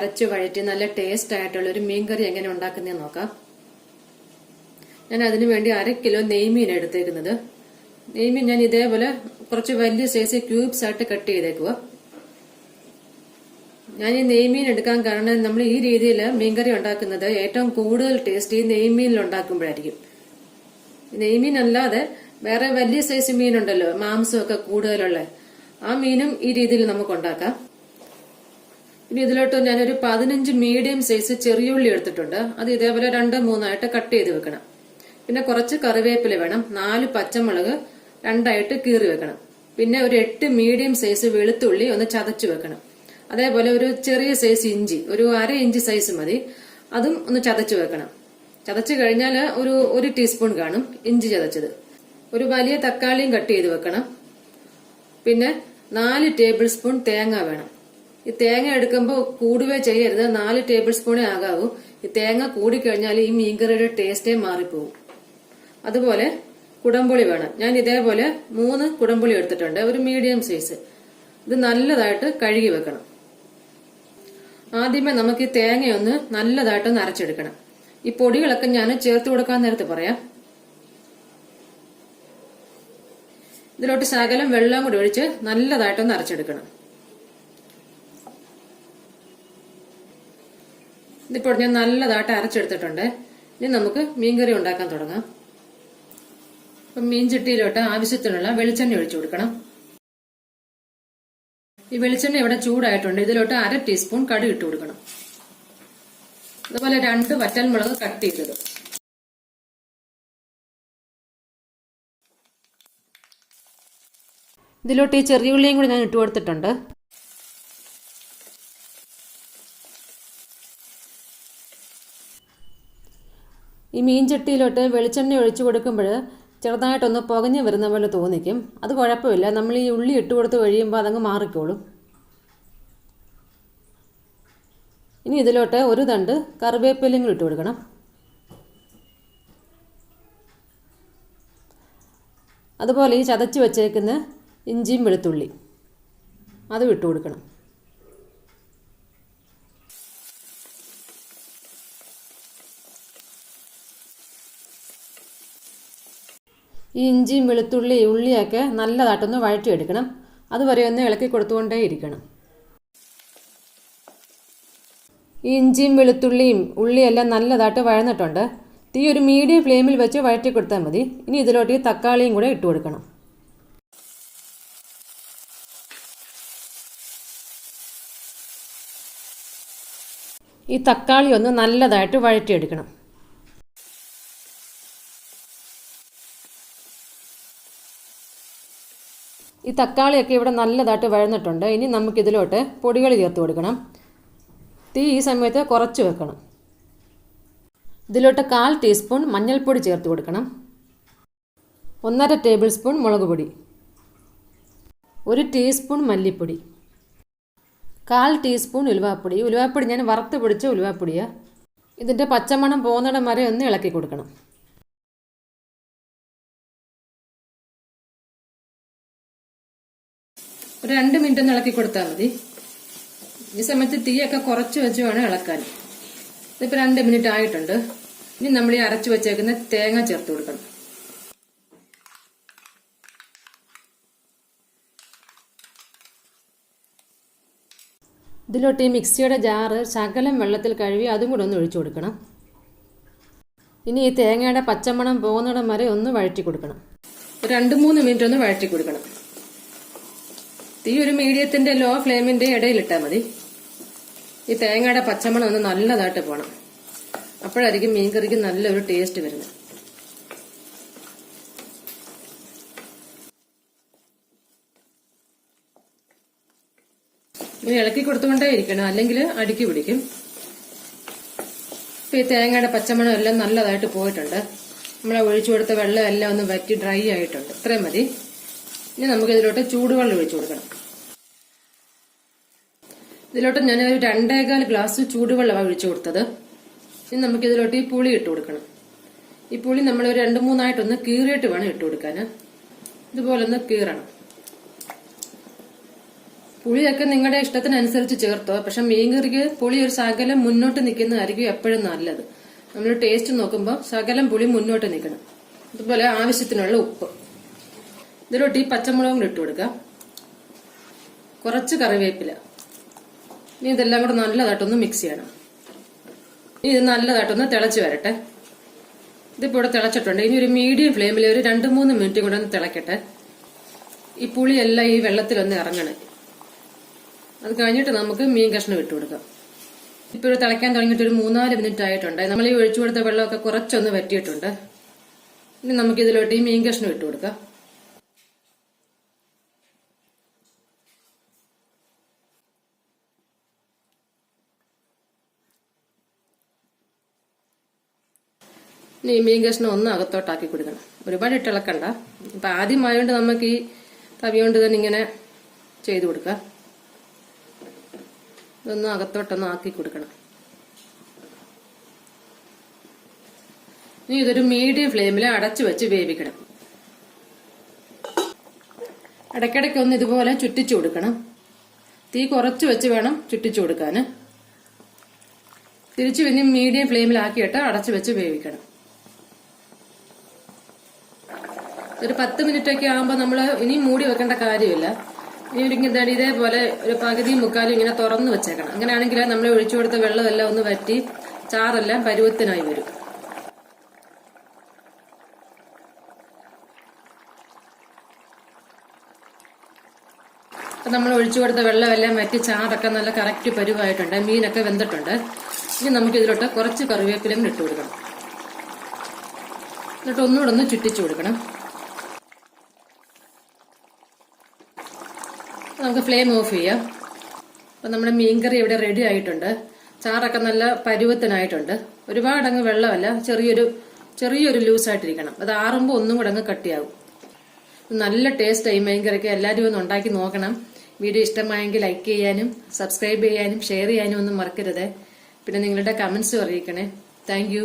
അരച്ചു വഴറ്റി നല്ല ടേസ്റ്റ് ആയിട്ടുള്ള ഒരു മീൻകറി എങ്ങനെ ഉണ്ടാക്കുന്നതെന്ന് നോക്കാം. ഞാൻ അതിനു വേണ്ടി 1/2 കിലോ നെയ്മീൻ എടുത്തേക്കുന്നത്. നെയ്മീൻ ഞാൻ ഇതേപോലെ കുറച്ച് വലിയ സൈസ് ക്യൂബ്സ് ആയിട്ട് കട്ട് ചെയ്തേക്കുക. ഞാൻ ഈ നെയ്മീൻ എടുക്കാൻ കാരണം നമ്മൾ ഈ രീതിയിൽ മീൻകറി ഉണ്ടാക്കുന്നത് ഏറ്റവും കൂടുതൽ ടേസ്റ്റ് ഈ നെയ്മീനിൽ ഉണ്ടാക്കുമ്പോഴായിരിക്കും. നെയ്മീൻ അല്ലാതെ വേറെ വലിയ സൈസ് മീനുണ്ടല്ലോ, മാംസമൊക്കെ കൂടുതലുള്ള, ആ മീനും ഈ രീതിയിൽ നമുക്ക് ഉണ്ടാക്കാം. ഇനി ഇതിലോട്ട് ഞാനൊരു 15 മീഡിയം സൈസ് ചെറിയുള്ളി എടുത്തിട്ടുണ്ട്. അത് ഇതേപോലെ 2-3 കട്ട് ചെയ്ത് വെക്കണം. പിന്നെ കുറച്ച് കറിവേപ്പില വേണം. 4 പച്ചമുളക് 2 കീറി വെക്കണം. പിന്നെ ഒരു 8 മീഡിയം സൈസ് വെളുത്തുള്ളി ഒന്ന് ചതച്ചു വെക്കണം. അതേപോലെ ഒരു ചെറിയ സൈസ് ഇഞ്ചി, ഒരു 1/2 ഇഞ്ച് സൈസ് മതി, അതും ഒന്ന് ചതച്ചു വെക്കണം. ചതച്ചു കഴിഞ്ഞാൽ ഒരു 1 ടീസ്പൂൺ കാണും ഇഞ്ചി ചതച്ചത്. ഒരു വലിയ തക്കാളിയും കട്ട് ചെയ്ത് വെക്കണം. പിന്നെ 4 ടേബിൾ സ്പൂൺ തേങ്ങ വേണം. ഈ തേങ്ങ എടുക്കുമ്പോൾ കൂടുകയോ ചെയ്യരുത്, 4 ടേബിൾ സ്പൂണേ ആകാവൂ. ഈ തേങ്ങ കൂടിക്കഴിഞ്ഞാൽ ഈ മീൻകറിയുടെ ടേസ്റ്റേ മാറിപ്പോവും. അതുപോലെ കുടംപുളി വേണം. ഞാൻ ഇതേപോലെ 3 കുടംപുളി എടുത്തിട്ടുണ്ട്, ഒരു മീഡിയം സൈസ്. ഇത് നല്ലതായിട്ട് കഴുകി വെക്കണം. ആദ്യമേ നമുക്ക് ഈ തേങ്ങയൊന്ന് നല്ലതായിട്ടൊന്ന് അരച്ചെടുക്കണം. ഈ പൊടികളൊക്കെ ഞാൻ ചേർത്ത് കൊടുക്കാൻ നേരത്ത് പറയാം. ഇതിലോട്ട് ശകലം വെള്ളം കൂടി ഒഴിച്ച് നല്ലതായിട്ടൊന്ന് അരച്ചെടുക്കണം. ഇതിപ്പോൾ ഞാൻ നല്ലതായിട്ട് അരച്ചെടുത്തിട്ടുണ്ട്. ഇനി നമുക്ക് മീൻകറി ഉണ്ടാക്കാൻ തുടങ്ങാം. അപ്പം മീൻ ചട്ടിയിലോട്ട് ആവശ്യത്തിനുള്ള വെളിച്ചെണ്ണ ഒഴിച്ചു കൊടുക്കണം. ഈ വെളിച്ചെണ്ണ ഇവിടെ ചൂടായിട്ടുണ്ട്. ഇതിലോട്ട് 1/2 ടീസ്പൂൺ കടുക് ഇട്ട് കൊടുക്കണം. അതുപോലെ 2 വറ്റൽമുളക് കട്ട് ചെയ്തത്. ഇതിലോട്ട് ഈ ചെറിയുള്ളിയും കൂടി ഞാൻ ഇട്ട് കൊടുത്തിട്ടുണ്ട്. ഈ മീൻ ചട്ടിയിലോട്ട് വെളിച്ചെണ്ണ ഒഴിച്ചു കൊടുക്കുമ്പോൾ ചെറുതായിട്ടൊന്ന് പുകഞ്ഞ് വരുന്ന പോലെ തോന്നിക്കും. അത് കുഴപ്പമില്ല, നമ്മൾ ഈ ഉള്ളി ഇട്ട് കൊടുത്ത് കഴിയുമ്പോൾ അതങ്ങ് മാറിക്കോളും. ഇനി ഇതിലോട്ട് ഒരു തണ്ട് കറിവേപ്പിലയും കൂടി ഇട്ട് കൊടുക്കണം. അതുപോലെ ഈ ചതച്ച് വെച്ചേക്കുന്ന ഇഞ്ചിയും വെളുത്തുള്ളി അതും ഇട്ട് കൊടുക്കണം. ഈ ഇഞ്ചിയും വെളുത്തുള്ളി ഉള്ളിയൊക്കെ നല്ലതായിട്ടൊന്ന് വഴറ്റിയെടുക്കണം. അതുവരെ ഒന്ന് ഇളക്കി കൊടുത്തുകൊണ്ടേ ഇരിക്കണം. ഈ ഇഞ്ചിയും വെളുത്തുള്ളിയും ഉള്ളിയെല്ലാം നല്ലതായിട്ട് വഴന്നിട്ടുണ്ട്. തീ ഒരു മീഡിയം ഫ്ലെയിമിൽ വെച്ച് വഴറ്റി കൊടുത്താൽ മതി. ഇനി ഇതിലോട്ട് ഈ തക്കാളിയും കൂടെ ഇട്ട് കൊടുക്കണം. ഈ തക്കാളി ഒന്ന് നല്ലതായിട്ട് വഴറ്റിയെടുക്കണം. ഈ തക്കാളിയൊക്കെ ഇവിടെ നല്ലതായിട്ട് വഴന്നിട്ടുണ്ട്. ഇനി നമുക്കിതിലോട്ട് പൊടികൾ ചേർത്ത് കൊടുക്കണം. തീ ഈ സമയത്ത് കുറച്ച് വെക്കണം. ഇതിലോട്ട് 1/4 ടീസ്പൂൺ മഞ്ഞൾപ്പൊടി ചേർത്ത് കൊടുക്കണം. 1/2 ടേബിൾ സ്പൂൺ മുളക് പൊടി, 1 ടീസ്പൂൺ മല്ലിപ്പൊടി, 1/4 ടീസ്പൂൺ ഉലുവാപ്പൊടി. ഉലുവാപ്പൊടി ഞാൻ വറുത്ത് പൊടിച്ച ഉലുവാപ്പൊടിയാണ്. ഇതിൻ്റെ പച്ചമണം പോകുന്നിടം വരെ ഒന്ന് ഇളക്കി കൊടുക്കണം. ഒരു 2 മിനിറ്റ് ഒന്ന് ഇളക്കി കൊടുത്താൽ മതി. ഈ സമയത്ത് തീയൊക്കെ കുറച്ച് വെച്ച് വേണം ഇളക്കാൻ. ഇതിപ്പോൾ 2 മിനിറ്റ് ആയിട്ടുണ്ട്. ഇനി നമ്മൾ ഈ അരച്ചു വെച്ചേക്കുന്ന തേങ്ങ ചേർത്ത് കൊടുക്കണം. ഇതിലോട്ട് ഈ മിക്സിയുടെ ജാറ് ശകലം വെള്ളത്തിൽ കഴുകി അതും കൂടെ ഒന്ന് ഒഴിച്ചു കൊടുക്കണം. ഇനി ഈ തേങ്ങയുടെ പച്ചമണം പോകുന്നിടം വരെ ഒന്ന് വഴറ്റി കൊടുക്കണം. ഒരു 2-3 മിനിറ്റ് ഒന്ന് വഴറ്റി കൊടുക്കണം. തീ ഒരു മീഡിയത്തിന്റെ ലോ ഫ്ലെയിമിന്റെ ഇടയിലിട്ടാൽ മതി. ഈ തേങ്ങയുടെ പച്ചമണം ഒന്ന് നല്ലതായിട്ട് പോകണം. അപ്പോഴായിരിക്കും മീൻകറിക്ക് നല്ലൊരു ടേസ്റ്റ് വരുന്നത്. ഇനി ഇളക്കി കൊടുത്തുകൊണ്ടേ ഇരിക്കണം, അല്ലെങ്കിൽ അടുക്കി പിടിക്കും. ഇപ്പം ഈ തേങ്ങയുടെ പച്ചമണം എല്ലാം നല്ലതായിട്ട് പോയിട്ടുണ്ട്. നമ്മൾ ഒഴിച്ചു കൊടുത്ത വെള്ളം എല്ലാം ഒന്ന് വറ്റി ഡ്രൈ ആയിട്ടുണ്ട്. ഇത്രയും മതി. ഇനി നമുക്ക് ഇതിലോട്ട് ചൂടുവെള്ളം ഒഴിച്ചു കൊടുക്കണം. ഇതിലോട്ട് ഞാൻ ഒരു 2.25 ഗ്ലാസ് ചൂടുവെള്ളമാണ് ഒഴിച്ചു കൊടുത്തത്. ഇനി നമുക്ക് ഇതിലോട്ട് ഈ പുളി ഇട്ട് കൊടുക്കണം. ഈ പുളി നമ്മൾ ഒരു 2-3 കീറിയിട്ട് വേണം ഇട്ട് കൊടുക്കാൻ. ഇതുപോലെ ഒന്ന് കീറണം. പുളിയൊക്കെ നിങ്ങളുടെ ഇഷ്ടത്തിനനുസരിച്ച് ചേർത്തോ. പക്ഷെ മീൻകറിക്ക് പുളി ഒരു ശകലം മുന്നോട്ട് നിൽക്കുന്നതായിരിക്കും എപ്പോഴും നല്ലത്. നമ്മൾ ടേസ്റ്റ് നോക്കുമ്പോൾ ശകലം പുളി മുന്നോട്ട് നിൽക്കണം. അതുപോലെ ആവശ്യത്തിനുള്ള ഉപ്പ്. ഇതിലോട്ട് ഈ പച്ചമുളകും കൂടി ഇട്ട് കൊടുക്കുക. കുറച്ച് കറിവേപ്പില. ഇനി ഇതെല്ലാം കൂടെ നല്ലതായിട്ടൊന്ന് മിക്സ് ചെയ്യണം. ഇനി ഇത് നല്ലതായിട്ടൊന്ന് തിളച്ച് വരട്ടെ. ഇതിപ്പോ ഇവിടെ തിളച്ചിട്ടുണ്ട്. ഇനി ഒരു മീഡിയം ഫ്ലെയിമിൽ ഒരു 2-3 മിനിറ്റ് കൂടെ ഒന്ന് തിളക്കട്ടെ. ഈ പുളിയെല്ലാം ഈ വെള്ളത്തിലൊന്ന് ഇറങ്ങണം. അത് കഴിഞ്ഞിട്ട് നമുക്ക് മീൻ കഷ്ണം ഇട്ട് കൊടുക്കാം. ഇപ്പൊ ഒരു തിളയ്ക്കാൻ തുടങ്ങിയിട്ട് ഒരു 3-4 മിനിറ്റ് ആയിട്ടുണ്ട്. നമ്മൾ ഈ ഒഴിച്ചു കൊടുത്ത വെള്ളമൊക്കെ കുറച്ചൊന്ന് വറ്റിയിട്ടുണ്ട്. ഇനി നമുക്ക് ഇതിലോട്ട് ഈ മീൻ കഷ്ണം ഇട്ട് കൊടുക്കാം. ഇനി ഈ മീൻ കഷ്ണം ഒന്ന് അകത്തോട്ടാക്കി കൊടുക്കണം. ഒരുപാട് ഇട്ടിളക്കണ്ട. ഇപ്പൊ ആദ്യമായോണ്ട് നമുക്ക് ഈ തവി കൊണ്ട് തന്നെ ഇങ്ങനെ ചെയ്തു കൊടുക്കാം. ഇതൊന്ന് അകത്തോട്ടൊന്ന് ആക്കി കൊടുക്കണം. ഇനി ഇതൊരു മീഡിയം ഫ്ലെയിമിൽ അടച്ചു വെച്ച് വേവിക്കണം. ഇടയ്ക്കിടയ്ക്ക് ഒന്ന് ഇതുപോലെ ചുറ്റിച്ചു കൊടുക്കണം. തീ കുറച്ച് വെച്ച് വേണം ചുറ്റിച്ചു കൊടുക്കാന്. തിരിച്ചു പിന്നെ മീഡിയം ഫ്ലെയിമിലാക്കിയിട്ട് അടച്ചു വെച്ച് വേവിക്കണം. ഒരു 10 മിനിറ്റൊക്കെ ആകുമ്പോൾ നമ്മൾ ഇനി മൂടി വെക്കേണ്ട കാര്യമില്ല. ഇനി ഒരു ഇതേപോലെ ഒരു പകുതി മുക്കാലും ഇങ്ങനെ തുറന്നു വെച്ചേക്കണം. അങ്ങനെയാണെങ്കിൽ നമ്മൾ ഒഴിച്ചു കൊടുത്ത വെള്ളമെല്ലാം ഒന്ന് വറ്റി ചാറെല്ലാം പരുവത്തിനായി വരും. അപ്പൊ നമ്മൾ ഒഴിച്ചു കൊടുത്ത വെള്ളമെല്ലാം വറ്റി ചാറൊക്കെ നല്ല കറക്റ്റ് പരുവായിട്ടുണ്ട്. മീനൊക്കെ വെന്തിട്ടുണ്ട്. ഇനി നമുക്ക് ഇതിലോട്ട് കുറച്ച് കറിവേപ്പിലയും ഇട്ട് കൊടുക്കണം. എന്നിട്ട് ഒന്നുകൂടെ ഒന്ന് ചുറ്റിച്ചു കൊടുക്കണം. നമുക്ക് ഫ്ലെയിം ഓഫ് ചെയ്യാം. അപ്പൊ നമ്മുടെ മീൻകറി ഇവിടെ റെഡി ആയിട്ടുണ്ട്. ചാറൊക്കെ നല്ല പരുവത്തിനായിട്ടുണ്ട്. ഒരുപാടങ്ങ് വെള്ളമല്ല, ചെറിയൊരു ലൂസായിട്ടിരിക്കണം. അത് ആറുമ്പോൾ ഒന്നും കൂടെ അങ്ങ് കട്ടിയാവും. നല്ല ടേസ്റ്റായി മീൻകറിക്ക്. എല്ലാവരും ഒന്ന് ഉണ്ടാക്കി നോക്കണം. വീഡിയോ ഇഷ്ടമായെങ്കിൽ ലൈക്ക് ചെയ്യാനും സബ്സ്ക്രൈബ് ചെയ്യാനും ഷെയർ ചെയ്യാനും ഒന്നും മറക്കരുത്. പിന്നെ നിങ്ങളുടെ കമന്റ്സും അറിയിക്കണേ. Thank you.